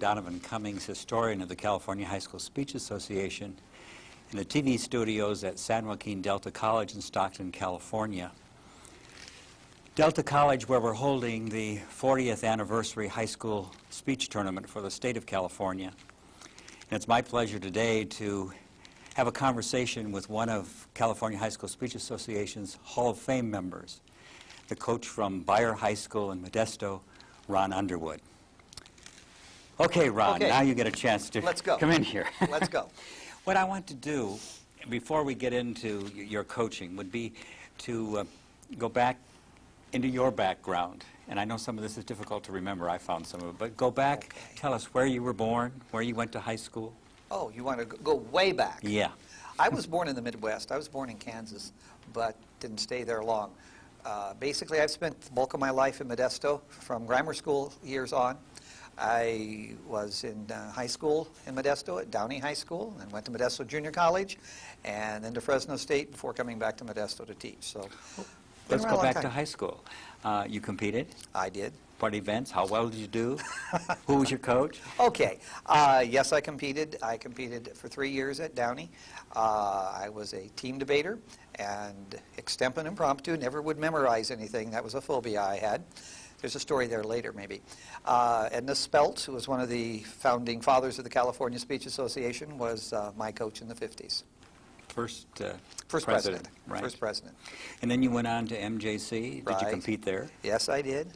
Donovan Cummings, historian of the California High School Speech Association, in the TV studios at San Joaquin Delta College in Stockton, California. Delta College, where we're holding the 40th anniversary high school speech tournament for the state of California. And it's my pleasure today to have a conversation with one of California High School Speech Association's Hall of Fame members, the coach from Bayer High School in Modesto, Ron Underwood. Okay, Ron, Okay. now you get a chance to come in here. Let's go. What I want to do, before we get into your coaching, would be to go back into your background. And I know some of this is difficult to remember. I found some of it. But go back, Okay. Tell us where you were born, where you went to high school. Oh, you want to go way back? Yeah. I was born in the Midwest. I was born in Kansas, but didn't stay there long. Basically, I've spent the bulk of my life in Modesto from grammar school years on. I was in high school in Modesto at Downey High School, and went to Modesto Junior College, and then to Fresno State before coming back to Modesto to teach. So, Let's go back to high school. You competed? I did. What events? How well did you do? Who was your coach? Okay. Yes, I competed. I competed for 3 years at Downey. I was a team debater and extemp and impromptu. Never would memorize anything. That was a phobia I had. There's a story there later, maybe. Edna Spelt, who was one of the founding fathers of the California Speech Association, was my coach in the 50s. First president. Right. First president. And then you went on to MJC. Did you compete there? Yes, I did.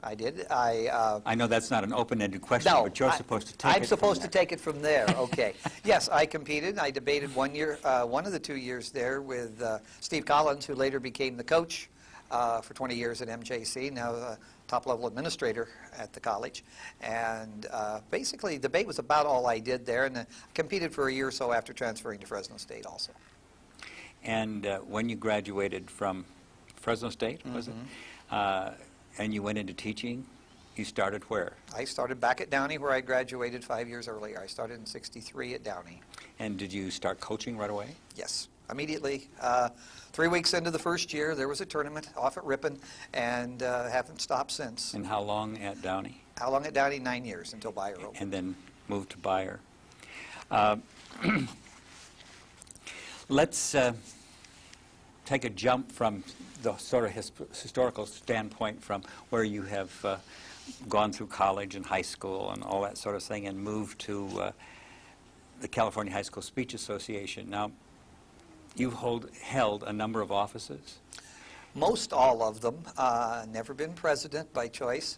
I did. I know that's not an open-ended question, no, but you're supposed to take it I'm supposed from to take it from there. Okay. Yes, I competed. I debated 1 year, one of the 2 years there with Steve Collins, who later became the coach for 20 years at MJC, now a top-level administrator at the college. And basically, debate was about all I did there, and I competed for a year or so after transferring to Fresno State also. And when you graduated from Fresno State, was it? And you went into teaching, you started where? I started back at Downey, where I graduated 5 years earlier. I started in '63 at Downey. And did you start coaching right away? Yes, immediately. 3 weeks into the first year, there was a tournament off at Ripon, and haven't stopped since. And how long at Downey? How long at Downey? 9 years, until Bayer opened. And then moved to Bayer. Let's take a jump from the sort of historical standpoint from where you have gone through college and high school and all that sort of thing, and moved to the California High School Speech Association. Now, you've held a number of offices? Most all of them. Never been president by choice.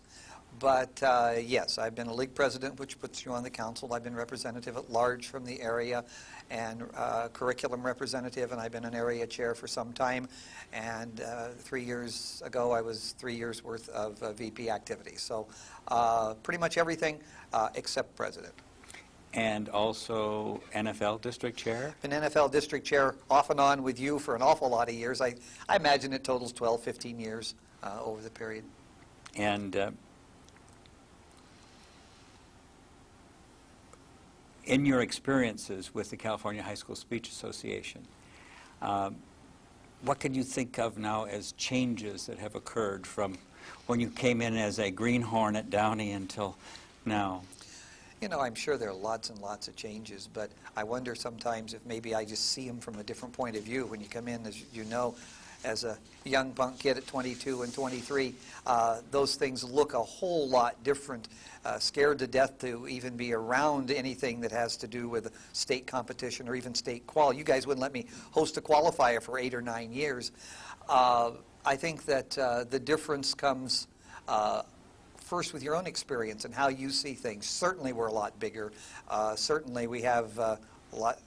But yes, I've been a league president, which puts you on the council. I've been representative at large from the area, and curriculum representative, and I've been an area chair for some time. And 3 years ago, I was 3 years worth of VP activities. So pretty much everything except president. And also NFL district chair? Been NFL district chair off and on with you for an awful lot of years. I imagine it totals 12, 15 years over the period. And in your experiences with the California High School Speech Association, what can you think of now as changes that have occurred from when you came in as a greenhorn at Downey until now? You know, I'm sure there are lots and lots of changes, but I wonder sometimes if maybe I just see them from a different point of view. When you come in, as you know, as a young punk kid at 22 and 23, those things look a whole lot different. Scared to death to even be around anything that has to do with state competition or even state qual. You guys wouldn't let me host a qualifier for 8 or 9 years. I think that the difference comes first with your own experience and how you see things. Certainly we're a lot bigger. Certainly we have a lot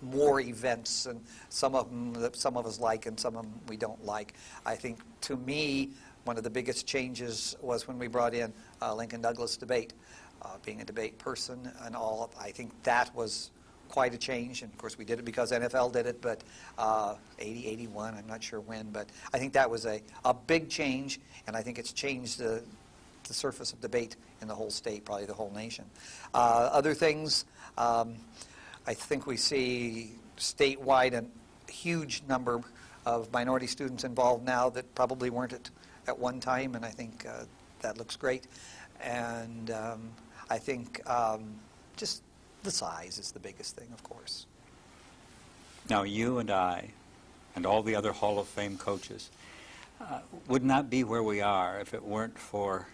more events, and some of them that some of us like and some of them we don't like. I think, to me, one of the biggest changes was when we brought in Lincoln Douglas debate. Being a debate person and all, I think that was quite a change. And of course we did it because NFL did it, but 80, 81, I'm not sure when, but I think that was a big change, and I think it's changed the surface of debate in the whole state, probably the whole nation. Other things, I think we see statewide a huge number of minority students involved now that probably weren't at one time, and I think that looks great. And I think just the size is the biggest thing, of course. Now, you and I, and all the other Hall of Fame coaches, would not be where we are if it weren't for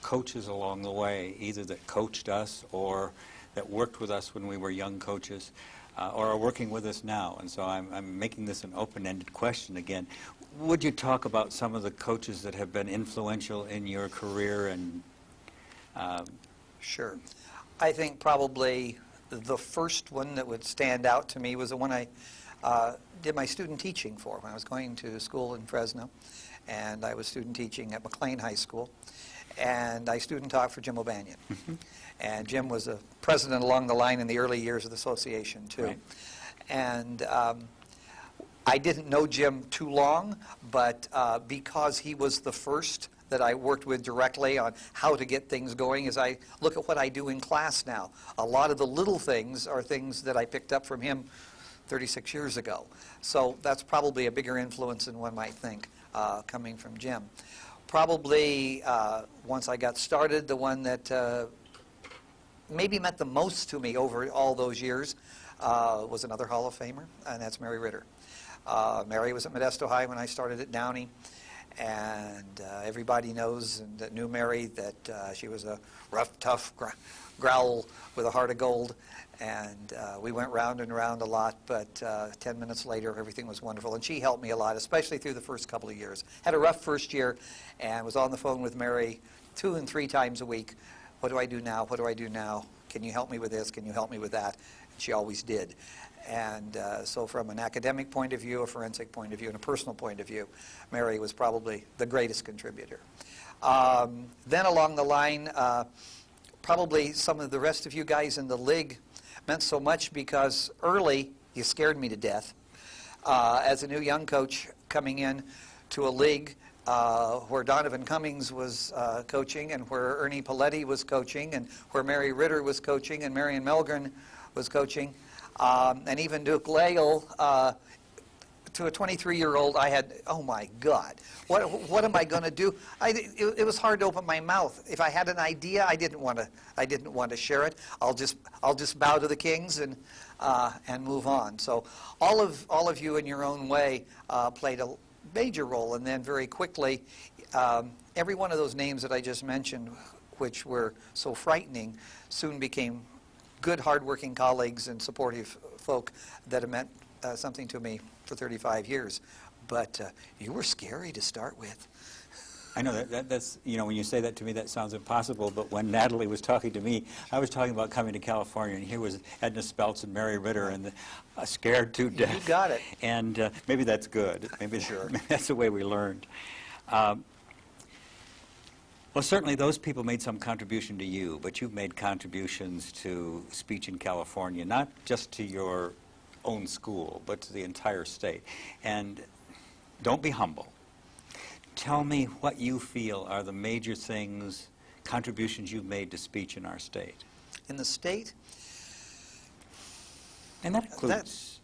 coaches along the way, either that coached us or that worked with us when we were young coaches, or are working with us now. And so I'm making this an open-ended question again. Would you talk about some of the coaches that have been influential in your career? And Sure. I think probably the first one that would stand out to me was the one I did my student teaching for when I was going to school in Fresno, and I was student teaching at McLean High School, and I student taught for Jim O'Banion. And Jim was a president along the line in the early years of the association, too. Right. And I didn't know Jim too long, but because he was the first that I worked with directly on how to get things going, as I look at what I do in class now, a lot of the little things are things that I picked up from him 36 years ago. So that's probably a bigger influence than one might think coming from Jim. Probably once I got started, the one that maybe meant the most to me over all those years was another Hall of Famer, and that's Mary Ritter. Mary was at Modesto High when I started at Downey, and everybody knows and that knew Mary that she was a rough, tough growl with a heart of gold, and we went round and round a lot, but 10 minutes later everything was wonderful, and she helped me a lot, especially through the first couple of years. Had a rough first year and was on the phone with Mary 2 and 3 times a week. What do I do now? What do I do now? Can you help me with this? Can you help me with that? And she always did. And so from an academic point of view, a forensic point of view, and a personal point of view, Mary was probably the greatest contributor. Then along the line, probably some of the rest of you guys in the league meant so much because early you scared me to death. As a new young coach coming in to a league where Donovan Cummings was coaching, and where Ernie Paletti was coaching, and where Mary Ritter was coaching, and Marion Melgren was coaching, and even Duke Lael, to a 23-year-old, I had, oh my God, what am I going to do? It was hard to open my mouth. If I had an idea, I didn't want to share it. I'll just bow to the kings and move on. So all of you in your own way played a major role, and then very quickly, every one of those names that I just mentioned, which were so frightening, soon became good, hardworking colleagues and supportive folk that have meant something to me for 35 years. But you were scary to start with. I know that's, you know, when you say that to me, that sounds impossible, but when Natalie was talking to me, I was talking about coming to California, and here was Edna Speltz and Mary Ritter, and scared to death. You got it. And maybe that's good. Maybe, Sure. maybe that's the way we learned. Well, certainly those people made some contribution to you, but you've made contributions to speech in California, not just to your own school, but to the entire state. And don't be humble. Tell me what you feel are the major things, contributions you've made to speech in our state. In the state? And that includes,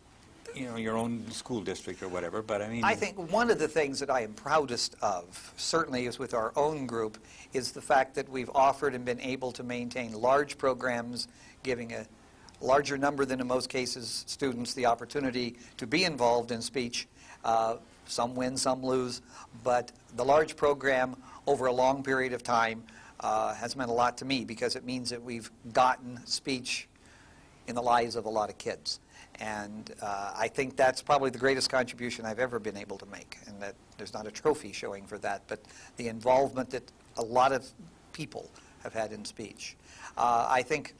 you know, your own school district or whatever, but I mean... I think one of the things that I am proudest of, certainly is with our own group, is the fact that we've offered and been able to maintain large programs, giving a larger number than in most cases students the opportunity to be involved in speech. Some win, some lose, but the large program over a long period of time has meant a lot to me, because it means that we've gotten speech in the lives of a lot of kids. And I think that's probably the greatest contribution I've ever been able to make, and that there's not a trophy showing for that, but the involvement that a lot of people have had in speech. I think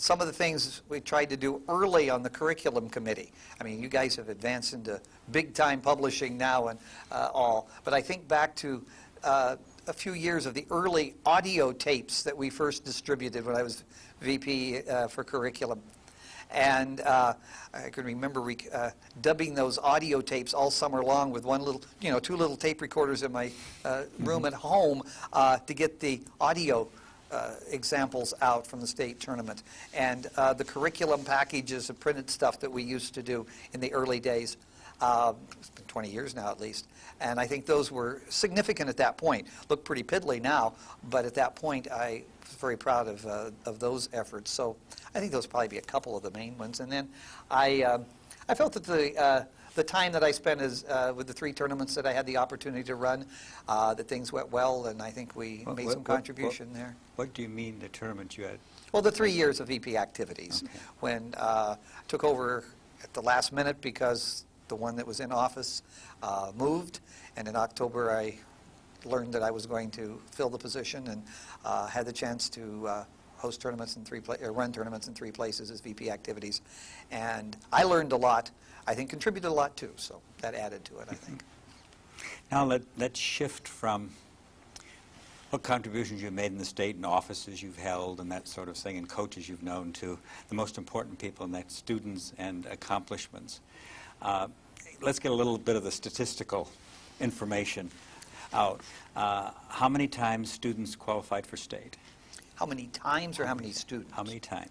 some of the things we tried to do early on the curriculum committee. I mean, you guys have advanced into big-time publishing now and all, but I think back to a few years of the early audio tapes that we first distributed when I was VP for curriculum. And I can remember dubbing those audio tapes all summer long with one little, you know, 2 little tape recorders in my room at home to get the audio examples out from the state tournament. And the curriculum packages of printed stuff that we used to do in the early days. It's been 20 years now at least. And I think those were significant at that point. Look pretty piddly now, but at that point I was very proud of those efforts. So I think those would probably be a couple of the main ones. And then I felt that the time that I spent with the 3 tournaments that I had the opportunity to run, that things went well, and I think we made some contribution there. What do you mean the tournament you had? Well, the 3 years of VP activities, okay. when took over at the last minute because the one that was in office moved, and in October I learned that I was going to fill the position and had the chance to host tournaments in run tournaments in 3 places as VP activities, and I learned a lot. I think contributed a lot too, so that added to it, I think. Now let's shift from what contributions you've made in the state and offices you've held and that sort of thing and coaches you've known to the most important people, and that's students and accomplishments. Let's get a little bit of the statistical information out. How many times students qualified for state? How many times or how many students? How many times?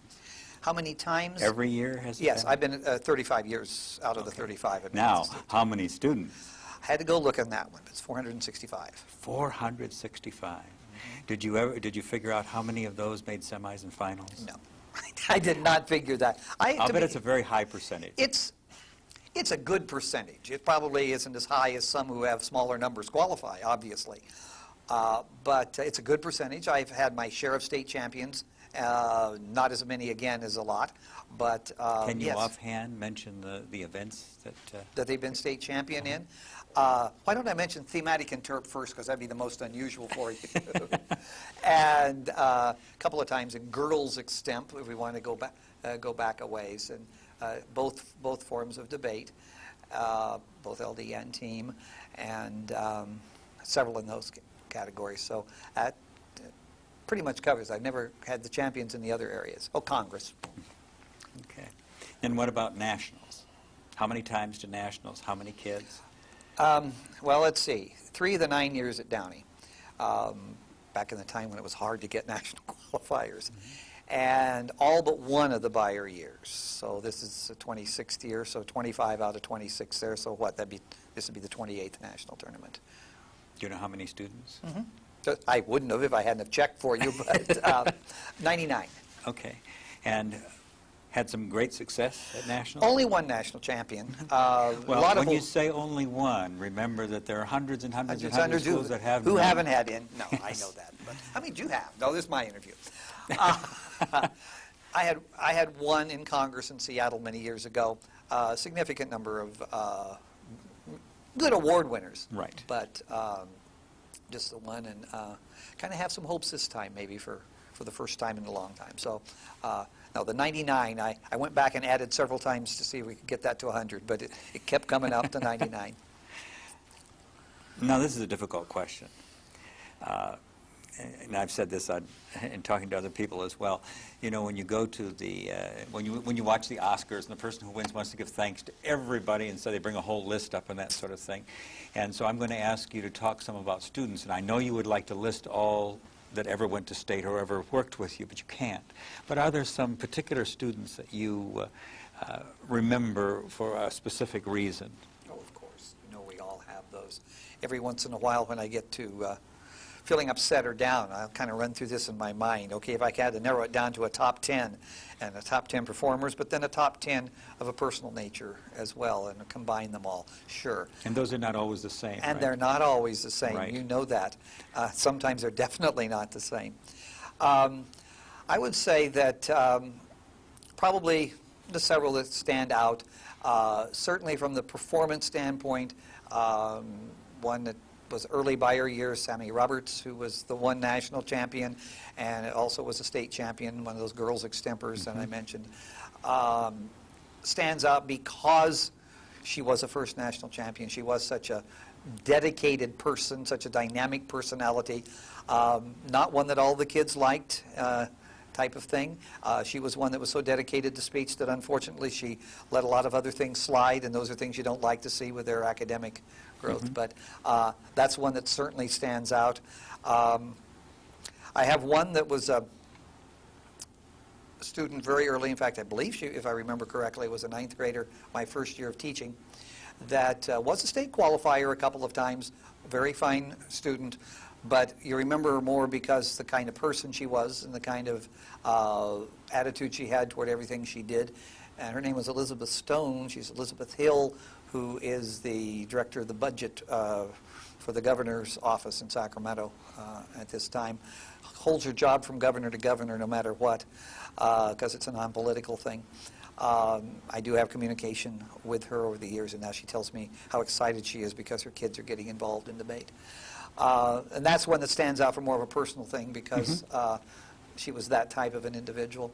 How many times? Every year has it Yes, been? I've been 35 years out of the 35. At Now, State. how many students? I had to go look on that one. It's 465. 465. Mm-hmm. Did you figure out how many of those made semis and finals? No, I did not figure that. I'll bet it's a very high percentage. It's a good percentage. It probably isn't as high as some who have smaller numbers qualify, obviously. But it's a good percentage. I've had my share of state champions. Not as many, again, as a lot. But Can you yes, offhand mention the events that they've been state champion in? Why don't I mention thematic interp first, because that'd be the most unusual for you. And a couple of times in girls extemp, if we want to go back a ways, and both forms of debate, both LD and team, and several in those categories. So that pretty much covers. I've never had the champions in the other areas. Oh, Congress. Okay. And what about nationals? How many times to nationals? How many kids? Well, let's see. 3 of the 9 years at Downey, back in the time when it was hard to get national qualifiers, and all but 1 of the Bayer years. So this is the 26th year, so 25 out of 26 there. So what? This would be the 28th national tournament. Do you know how many students? I wouldn't have if I hadn't have checked for you, but 99. Okay. And had some great success at nationals? Only 1 national champion. Well, when you say only 1, remember that there are hundreds and hundreds and hundreds of schools that have who none. haven't had in. No, I know that. But how many do you have? No, this is my interview. I had 1 in Congress in Seattle many years ago. A significant number of good award winners. Right. But just the 1, and kind of have some hopes this time, maybe for the first time in a long time. So, no, the 99, I went back and added several times to see if we could get that to 100, but it kept coming up to 99. Now, this is a difficult question. And I've said this in talking to other people as well. You know, when you go to the, when you watch the Oscars and the person who wins wants to give thanks to everybody, and so they bring a whole list up and that sort of thing. And so I'm going to ask you to talk some about students, and I know you would like to list all that ever went to state or ever worked with you, but you can't. But are there some particular students that you remember for a specific reason? Oh, of course. You know, we all have those. Every once in a while when I get to feeling upset or down, I'll kind of run through this in my mind. Okay, if I had to narrow it down to a top 10, and a top 10 performers, but then a top 10 of a personal nature as well, and combine them all, sure. And those are not always the same, And right? they're not always the same. Right. You know that. Sometimes they're definitely not the same. I would say that probably the several that stand out, certainly from the performance standpoint, one that was early Bayer years, Sammy Roberts, who was the 1 national champion, and also was a state champion, one of those girls extempors that I mentioned, stands out because she was a first national champion. She was such a dedicated person, such a dynamic personality, not one that all the kids liked, type of thing. She was one that was so dedicated to speech that unfortunately she let a lot of other things slide, and those are things you don't like to see with their academic growth. But that's one that certainly stands out. I have one that was a student very early. In fact, I believe she, if I remember correctly, was a 9th grader my first year of teaching. that was a state qualifier a couple of times, very fine student, but you remember her more because the kind of person she was and the kind of attitude she had toward everything she did. And her name was Elizabeth Stone. She's Elizabeth Hill, who is the director of the budget for the governor's office in Sacramento at this time. Holds her job from governor to governor no matter what, because it's a non-political thing. I do have communication with her over the years, and now she tells me how excited she is because her kids are getting involved in debate. And that's one that stands out for more of a personal thing because she was that type of an individual.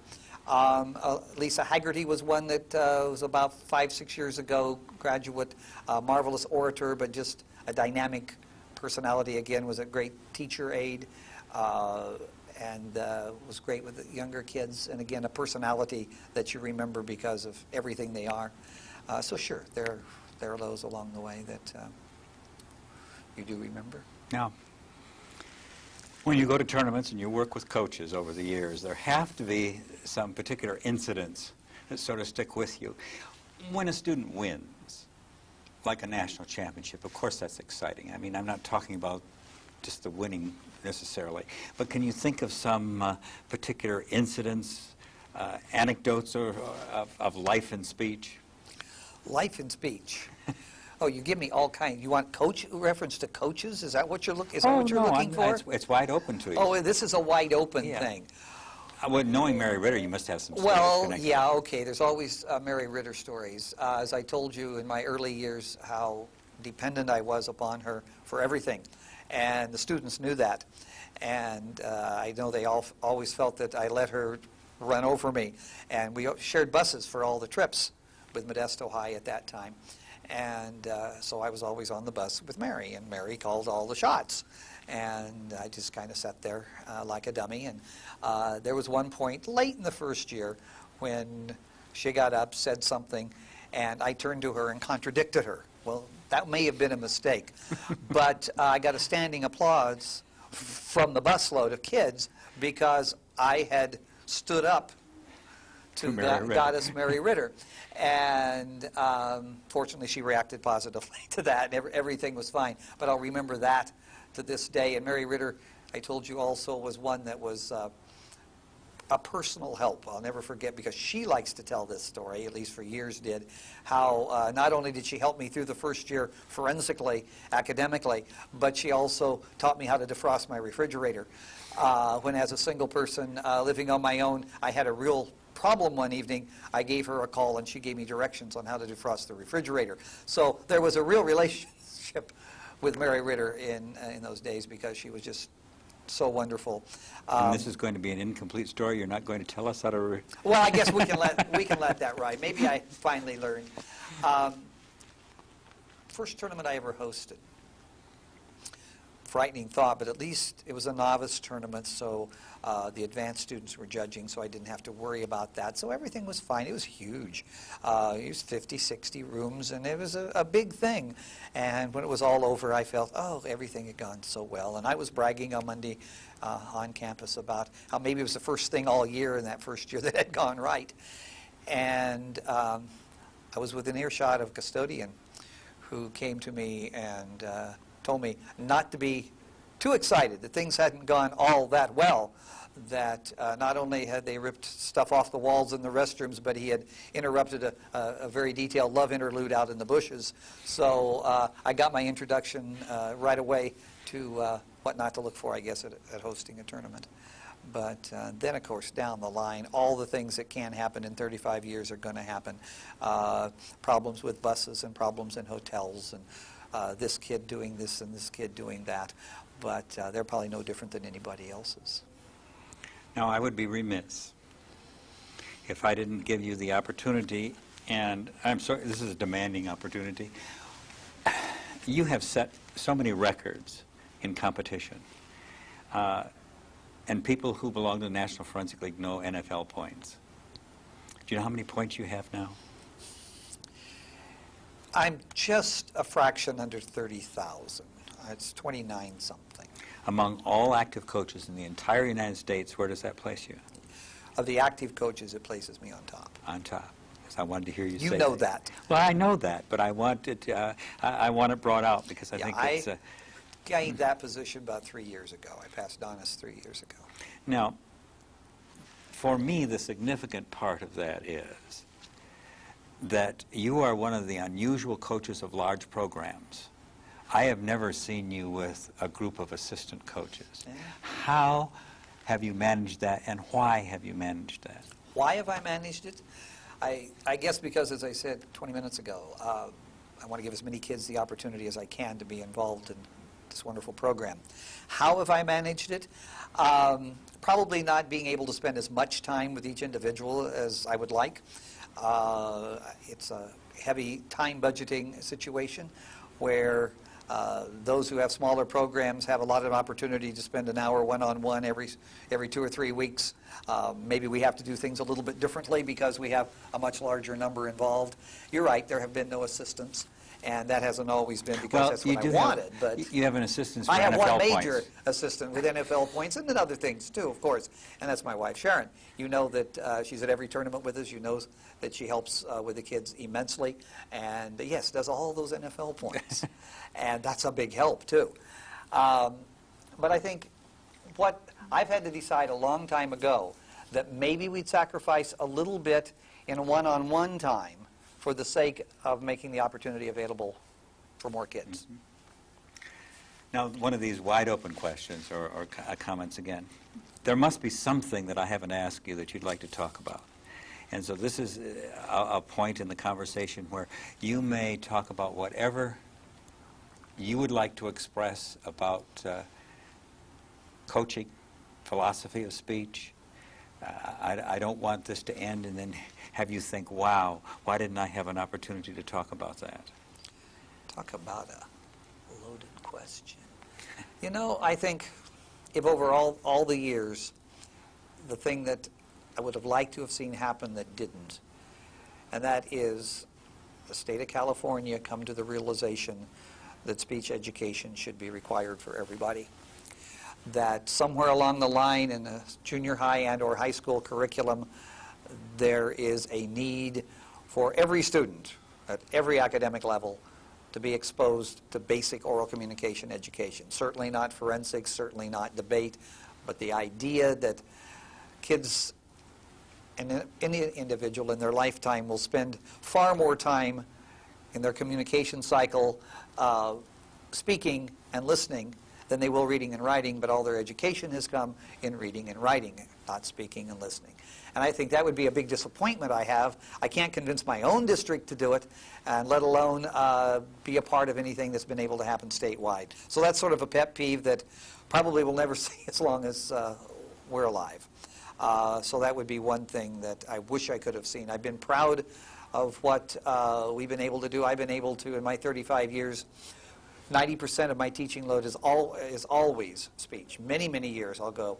Lisa Haggerty was one that was about 5-6 years ago, graduate, marvelous orator, but just a dynamic personality. Again, was a great teacher aide and was great with the younger kids. And again, a personality that you remember because of everything they are. So sure, there are those along the way that you do remember. Now, when you go to tournaments and you work with coaches over the years, there have to be some particular incidents that sort of stick with you. When a student wins, like a national championship, of course that's exciting. I mean, I'm not talking about just the winning necessarily, but can you think of some particular incidents, anecdotes of life and speech? Life and speech. Oh, you give me all kinds. You want reference to coaches? Is that what you're looking? Is that what you're looking for? It's wide open to you. Oh, this is a wide open thing. Well, knowing Mary Ritter, you must have some stories. Well, yeah, okay. There's always Mary Ritter stories. As I told you in my early years, how dependent I was upon her for everything, and the students knew that. And I know they always felt that I let her run over me. And we shared buses for all the trips with Modesto High at that time. And so I was always on the bus with Mary, and Mary called all the shots. And I just kind of sat there like a dummy. And there was one point late in the first year when she got up, said something, and I turned to her and contradicted her. Well, that may have been a mistake. But I got a standing applause from the busload of kids because I had stood up to Goddess Mary Ritter. And fortunately, she reacted positively to that, and everything was fine. But I'll remember that to this day. And Mary Ritter, I told you also, was one that was a personal help. I'll never forget, because she likes to tell this story, at least for years did, how not only did she help me through the first year forensically, academically, but she also taught me how to defrost my refrigerator. When as a single person living on my own, I had a real problem one evening. I gave her a call and she gave me directions on how to defrost the refrigerator. So there was a real relationship with Mary Ritter in those days because she was just so wonderful. And this is going to be an incomplete story. You're not going to tell us how to... Well, I guess we can let that ride. Maybe I finally learned. First tournament I ever hosted. Frightening thought, but at least it was a novice tournament, so the advanced students were judging, so I didn't have to worry about that. So everything was fine. It was huge. It was 50, 60 rooms, and it was a big thing. And when it was all over, I felt, oh, everything had gone so well. And I was bragging on Monday on campus about how maybe it was the first thing all year in that first year that had gone right. And I was within earshot of a custodian who came to me and told me not to be too excited, that things hadn't gone all that well, that not only had they ripped stuff off the walls in the restrooms, but he had interrupted a very detailed love interlude out in the bushes. So I got my introduction right away to what not to look for, I guess, at hosting a tournament. But then, of course, down the line, all the things that can happen in 35 years are going to happen. Problems with buses and problems in hotels, and this kid doing this and this kid doing that. But they're probably no different than anybody else's. Now, I would be remiss if I didn't give you the opportunity, and I'm sorry, this is a demanding opportunity. You have set so many records in competition. And people who belong to the National Forensic League know NFL points. Do you know how many points you have now? I'm just a fraction under 30,000. It's 29 something. Among all active coaches in the entire United States, where does that place you? Of the active coaches, it places me on top. On top. because I wanted to hear you say You know that. Well, I know that, but I want it, I want it brought out because I think it's... I gained that position about 3 years ago. I passed Donis 3 years ago. Now, for me, the significant part of that is that you are one of the unusual coaches of large programs. I have never seen you with a group of assistant coaches. Yeah. How have you managed that, and why have you managed that? Why have I managed it? I guess because, as I said 20 minutes ago, I want to give as many kids the opportunity as I can to be involved in this wonderful program. How have I managed it? Probably not being able to spend as much time with each individual as I would like. It's a heavy time budgeting situation where those who have smaller programs have a lot of opportunity to spend an hour one-on-one every 2 or 3 weeks. Maybe we have to do things a little bit differently because we have a much larger number involved. You're right, there have been no assistants, and that hasn't always been because that's what I wanted. But you have an assistant for I have NFL one points. major assistant with NFL points and then other things too, of course, and that's my wife, Sharon. You know that she's at every tournament with us. You know that she helps with the kids immensely, and yes, does all those NFL points, and that's a big help too. But I think what I've had to decide a long time ago that maybe we'd sacrifice a little bit in one-on-one time for the sake of making the opportunity available for more kids. Mm-hmm. Now, one of these wide-open questions or comments again. There must be something that I haven't asked you that you'd like to talk about. And so this is a point in the conversation where you may talk about whatever you would like to express about coaching, philosophy of speech. I don't want this to end and then have you think, wow, why didn't I have an opportunity to talk about that? Talk about a loaded question. You know, I think if over all the years, the thing that I would have liked to have seen happen that didn't, and that is the state of California come to the realization that speech education should be required for everybody. That somewhere along the line in the junior high and or high school curriculum, there is a need for every student at every academic level to be exposed to basic oral communication education. Certainly not forensics, certainly not debate, but the idea that kids and any individual in their lifetime will spend far more time in their communication cycle speaking and listening than they will reading and writing, but all their education has come in reading and writing, not speaking and listening. And I think that would be a big disappointment I have. I can't convince my own district to do it, and let alone be a part of anything that's been able to happen statewide. So that's sort of a pet peeve that probably we'll never see as long as we're alive. So that would be one thing that I wish I could have seen. I've been proud of what we've been able to do. I've been able to, in my 35 years, 90% of my teaching load is always speech. Many, many years I'll go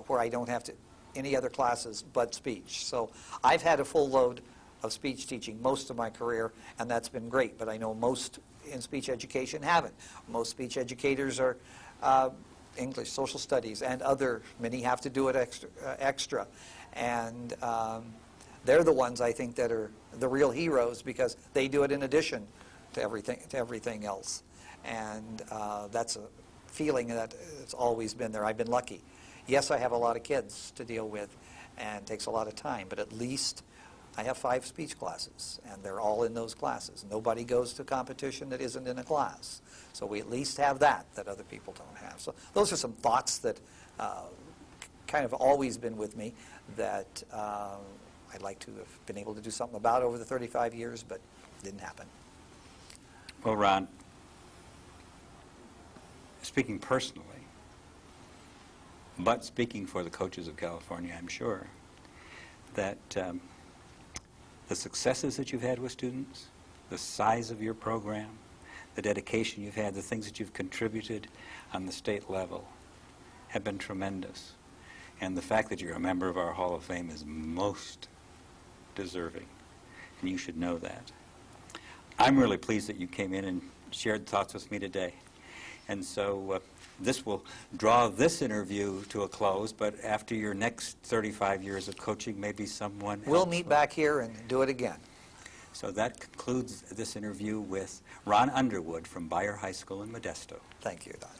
where I don't have to any other classes but speech. So I've had a full load of speech teaching most of my career, and that's been great. But I know most in speech education haven't. Most speech educators are English, social studies, and other. Many have to do it extra. And they're the ones I think that are the real heroes because they do it in addition to everything else. And that's a feeling that it's always been there. I've been lucky. Yes, I have a lot of kids to deal with, and it takes a lot of time, but at least I have 5 speech classes, and they're all in those classes. Nobody goes to competition that isn't in a class. So we at least have that other people don't have. So those are some thoughts that kind of always been with me that I'd like to have been able to do something about over the 35 years, but it didn't happen. Well, Ron, speaking personally, but speaking for the coaches of California, I'm sure that the successes that you've had with students, the size of your program, the dedication you've had, the things that you've contributed on the state level have been tremendous. And the fact that you're a member of our Hall of Fame is most deserving, and you should know that. I'm really pleased that you came in and shared thoughts with me today. And so this will draw this interview to a close, but after your next 35 years of coaching, maybe someone We'll else meet will. back here and do it again. So that concludes this interview with Ron Underwood from Beyer High School in Modesto. Thank you, Don.